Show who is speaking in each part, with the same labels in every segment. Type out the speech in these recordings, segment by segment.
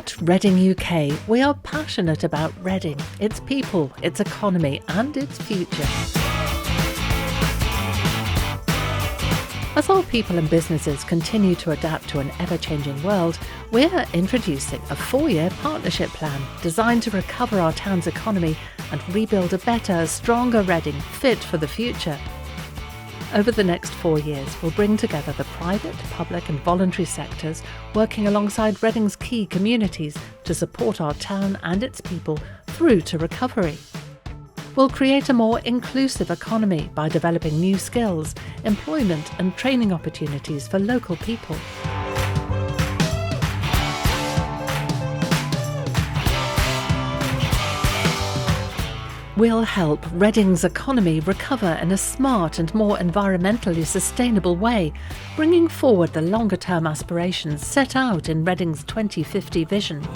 Speaker 1: At Reading UK, we are passionate about Reading, its people, its economy and its future. As our people and businesses continue to adapt to an ever-changing world, we're introducing a 4-year partnership plan designed to recover our town's economy and rebuild a better, stronger Reading fit for the future. Over the next 4 years, we'll bring together the private, public and voluntary sectors, working alongside Reading's key communities to support our town and its people through to recovery. We'll create a more inclusive economy by developing new skills, employment and training opportunities for local people. We'll help Reading's economy recover in a smart and more environmentally sustainable way, bringing forward the longer-term aspirations set out in Reading's 2050 vision.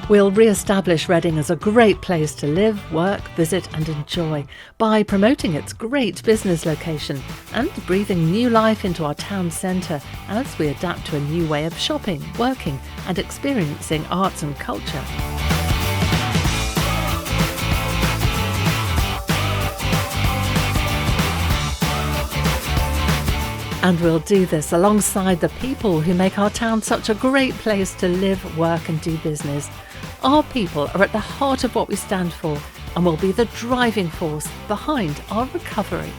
Speaker 1: We'll re-establish Reading as a great place to live, work, visit and enjoy by promoting its great business location and breathing new life into our town centre as we adapt to a new way of shopping, working and experiencing arts and culture. And we'll do this alongside the people who make our town such a great place to live, work and do business. Our people are at the heart of what we stand for and will be the driving force behind our recovery.